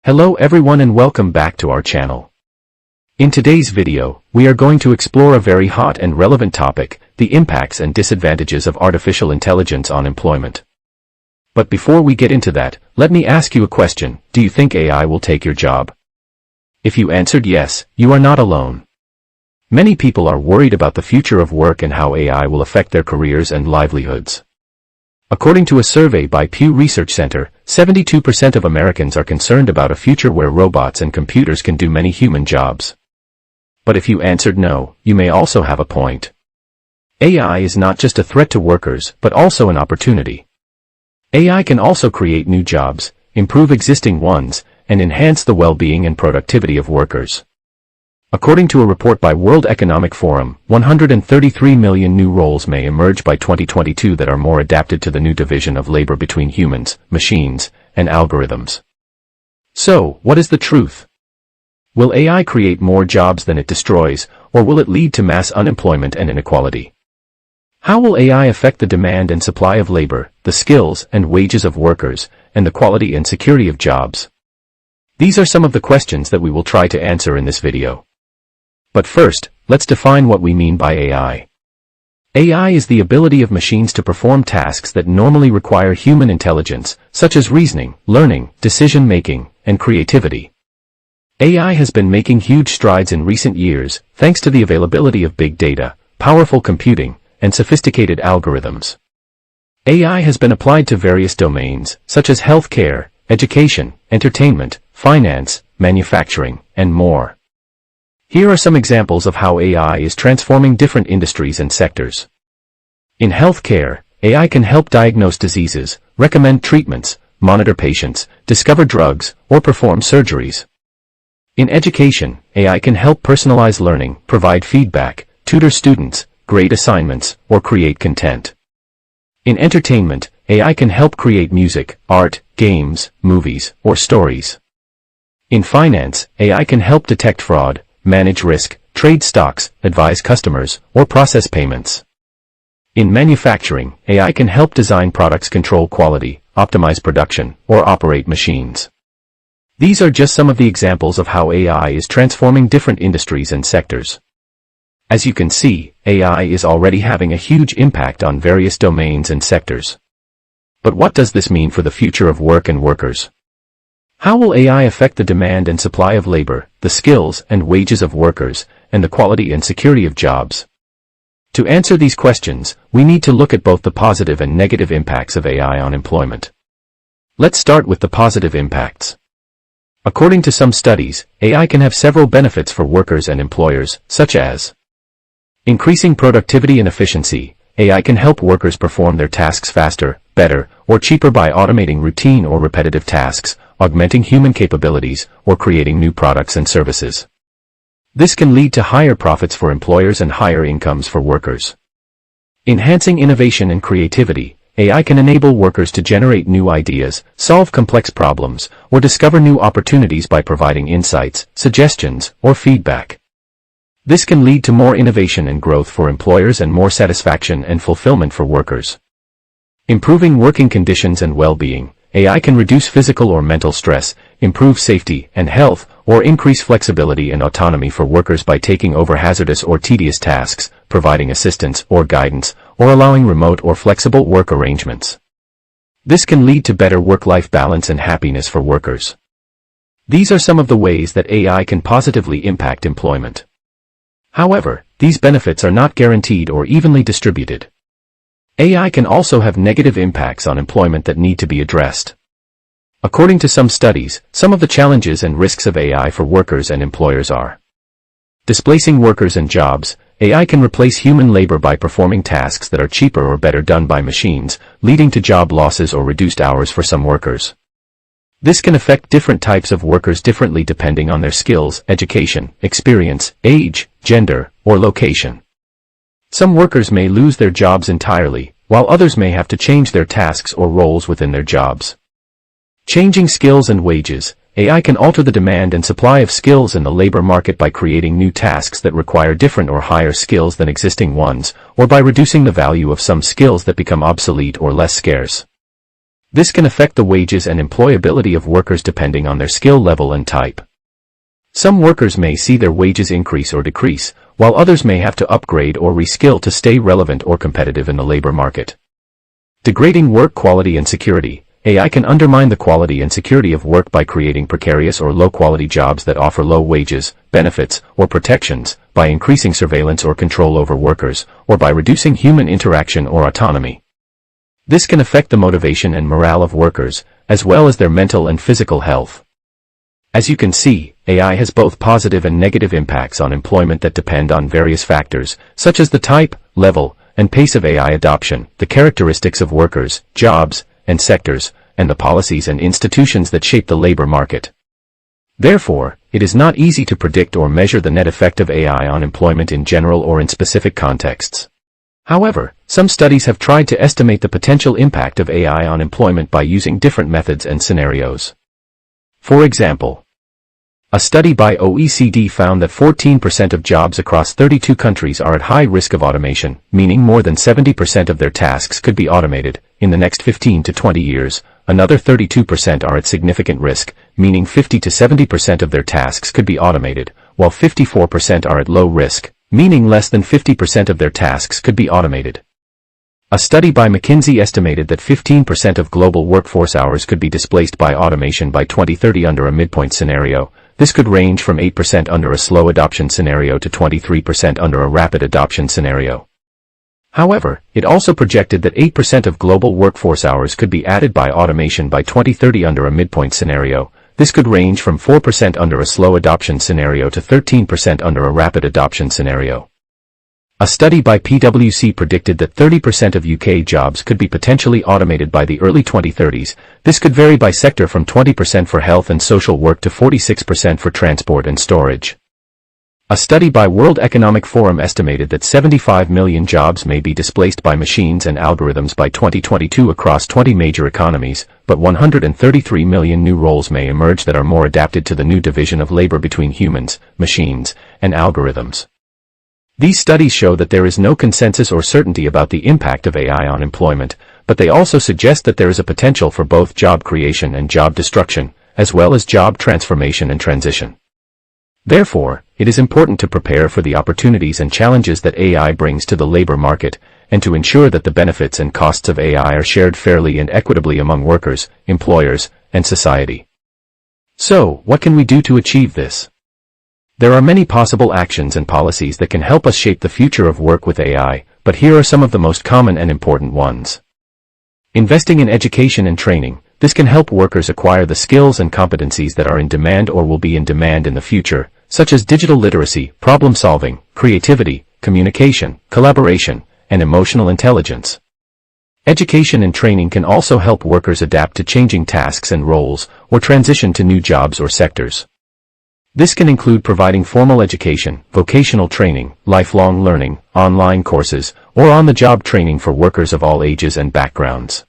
Hello everyone and welcome back to our channel. In today's video, we are going to explore a very hot and relevant topic, the impacts and disadvantages of artificial intelligence on employment. But before we get into that, let me ask you a question. Do you think AI will take your job? If you answered yes, you are not alone. Many people are worried about the future of work and how AI will affect their careers and livelihoods. According to a survey by Pew Research Center, 72% of Americans are concerned about a future where robots and computers can do many human jobs. But if you answered no, you may also have a point. AI is not just a threat to workers, but also an opportunity. AI can also create new jobs, improve existing ones, and enhance the well-being and productivity of workers. According to a report by World Economic Forum, 133 million new roles may emerge by 2022 that are more adapted to the new division of labor between humans, machines, and algorithms. So, what is the truth? Will AI create more jobs than it destroys, or will it lead to mass unemployment and inequality? How will AI affect the demand and supply of labor, the skills and wages of workers, and the quality and security of jobs? These are some of the questions that we will try to answer in this video. But first, let's define what we mean by AI. AI is the ability of machines to perform tasks that normally require human intelligence, such as reasoning, learning, decision-making, and creativity. AI has been making huge strides in recent years, thanks to the availability of big data, powerful computing, and sophisticated algorithms. AI has been applied to various domains, such as healthcare, education, entertainment, finance, manufacturing, and more. Here are some examples of how AI is transforming different industries and sectors. In healthcare, AI can help diagnose diseases, recommend treatments, monitor patients, discover drugs, or perform surgeries. In education, AI can help personalize learning, provide feedback, tutor students, grade assignments, or create content. In entertainment, AI can help create music, art, games, movies, or stories. In finance, AI can help detect fraud, manage risk, trade stocks, advise customers, or process payments. In manufacturing, AI can help design products, control quality, optimize production, or operate machines. These are just some of the examples of how AI is transforming different industries and sectors. As you can see, AI is already having a huge impact on various domains and sectors. But what does this mean for the future of work and workers? How will AI affect the demand and supply of labor, the skills and wages of workers, and the quality and security of jobs? To answer these questions, we need to look at both the positive and negative impacts of AI on employment. Let's start with the positive impacts. According to some studies, AI can have several benefits for workers and employers, such as increasing productivity and efficiency. AI can help workers perform their tasks faster, better, or cheaper by automating routine or repetitive tasks, augmenting human capabilities, or creating new products and services. This can lead to higher profits for employers and higher incomes for workers. Enhancing innovation and creativity. AI can enable workers to generate new ideas, solve complex problems, or discover new opportunities by providing insights, suggestions, or feedback. This can lead to more innovation and growth for employers and more satisfaction and fulfillment for workers. Improving working conditions and well-being. AI can reduce physical or mental stress, improve safety and health, or increase flexibility and autonomy for workers by taking over hazardous or tedious tasks, providing assistance or guidance, or allowing remote or flexible work arrangements. This can lead to better work-life balance and happiness for workers. These are some of the ways that AI can positively impact employment. However, these benefits are not guaranteed or evenly distributed. AI can also have negative impacts on employment that need to be addressed. According to some studies, some of the challenges and risks of AI for workers and employers are displacing workers and jobs. AI can replace human labor by performing tasks that are cheaper or better done by machines, leading to job losses or reduced hours for some workers. This can affect different types of workers differently depending on their skills, education, experience, age, gender, or location. Some workers may lose their jobs entirely, while others may have to change their tasks or roles within their jobs. Changing skills and wages. AI can alter the demand and supply of skills in the labor market by creating new tasks that require different or higher skills than existing ones, or by reducing the value of some skills that become obsolete or less scarce. This can affect the wages and employability of workers depending on their skill level and type. Some workers may see their wages increase or decrease, while others may have to upgrade or reskill to stay relevant or competitive in the labor market. Degrading work quality and security. AI can undermine the quality and security of work by creating precarious or low-quality jobs that offer low wages, benefits, or protections, by increasing surveillance or control over workers, or by reducing human interaction or autonomy. This can affect the motivation and morale of workers, as well as their mental and physical health. As you can see, AI has both positive and negative impacts on employment that depend on various factors, such as the type, level, and pace of AI adoption, the characteristics of workers, jobs, and sectors, and the policies and institutions that shape the labor market. Therefore, it is not easy to predict or measure the net effect of AI on employment in general or in specific contexts. However, some studies have tried to estimate the potential impact of AI on employment by using different methods and scenarios. For example, a study by OECD found that 14% of jobs across 32 countries are at high risk of automation, meaning more than 70% of their tasks could be automated. In the next 15 to 20 years, another 32% are at significant risk, meaning 50 to 70% of their tasks could be automated, while 54% are at low risk, meaning less than 50% of their tasks could be automated. A study by McKinsey estimated that 15% of global workforce hours could be displaced by automation by 2030 under a midpoint scenario. This could range from 8% under a slow adoption scenario to 23% under a rapid adoption scenario. However, it also projected that 8% of global workforce hours could be added by automation by 2030 under a midpoint scenario. This could range from 4% under a slow adoption scenario to 13% under a rapid adoption scenario. A study by PwC predicted that 30% of UK jobs could be potentially automated by the early 2030s. This could vary by sector from 20% for health and social work to 46% for transport and storage. A study by World Economic Forum estimated that 75 million jobs may be displaced by machines and algorithms by 2022 across 20 major economies, but 133 million new roles may emerge that are more adapted to the new division of labor between humans, machines, and algorithms. These studies show that there is no consensus or certainty about the impact of AI on employment, but they also suggest that there is a potential for both job creation and job destruction, as well as job transformation and transition. Therefore, it is important to prepare for the opportunities and challenges that AI brings to the labor market, and to ensure that the benefits and costs of AI are shared fairly and equitably among workers, employers, and society. So, what can we do to achieve this? There are many possible actions and policies that can help us shape the future of work with AI, but here are some of the most common and important ones. Investing in education and training. This can help workers acquire the skills and competencies that are in demand or will be in demand in the future, such as digital literacy, problem solving, creativity, communication, collaboration, and emotional intelligence. Education and training can also help workers adapt to changing tasks and roles, or transition to new jobs or sectors. This can include providing formal education, vocational training, lifelong learning, online courses, or on-the-job training for workers of all ages and backgrounds.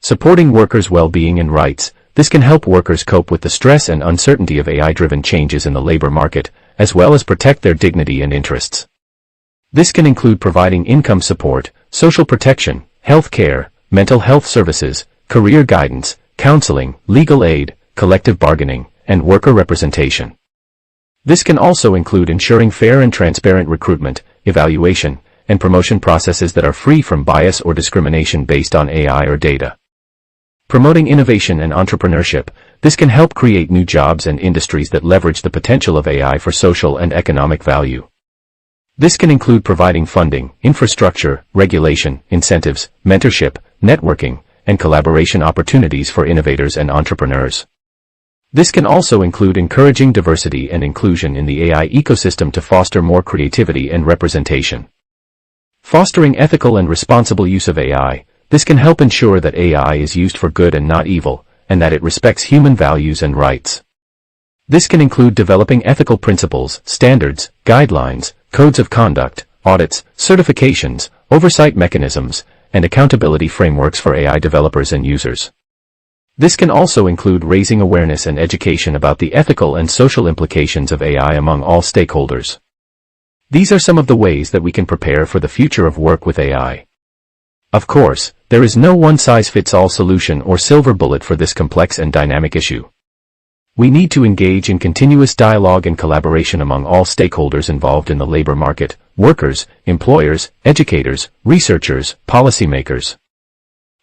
Supporting workers' well-being and rights. This can help workers cope with the stress and uncertainty of AI-driven changes in the labor market, as well as protect their dignity and interests. This can include providing income support, social protection, health care, mental health services, career guidance, counseling, legal aid, collective bargaining, and worker representation. This can also include ensuring fair and transparent recruitment, evaluation, and promotion processes that are free from bias or discrimination based on AI or data. Promoting innovation and entrepreneurship. This can help create new jobs and industries that leverage the potential of AI for social and economic value. This can include providing funding, infrastructure, regulation, incentives, mentorship, networking, and collaboration opportunities for innovators and entrepreneurs. This can also include encouraging diversity and inclusion in the AI ecosystem to foster more creativity and representation. Fostering ethical and responsible use of AI. This can help ensure that AI is used for good and not evil, and that it respects human values and rights. This can include developing ethical principles, standards, guidelines, codes of conduct, audits, certifications, oversight mechanisms, and accountability frameworks for AI developers and users. This can also include raising awareness and education about the ethical and social implications of AI among all stakeholders. These are some of the ways that we can prepare for the future of work with AI. Of course, There is no one-size-fits-all solution or silver bullet for this complex and dynamic issue. We need to engage in continuous dialogue and collaboration among all stakeholders involved in the labor market: workers, employers, educators, researchers, policymakers,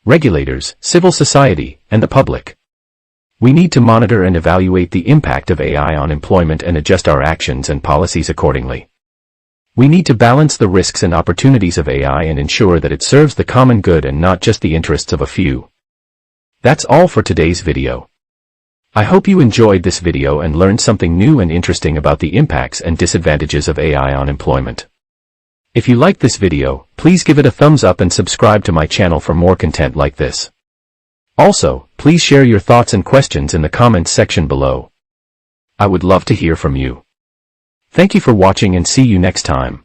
regulators, civil society, and the public. We need to monitor and evaluate the impact of AI on employment and adjust our actions and policies accordingly. We need to balance the risks and opportunities of AI and ensure that it serves the common good and not just the interests of a few. That's all for today's video. I hope you enjoyed this video and learned something new and interesting about the impacts and disadvantages of AI on employment. If you liked this video, please give it a thumbs up and subscribe to my channel for more content like this. Also, please share your thoughts and questions in the comments section below. I would love to hear from you. Thank you for watching and see you next time.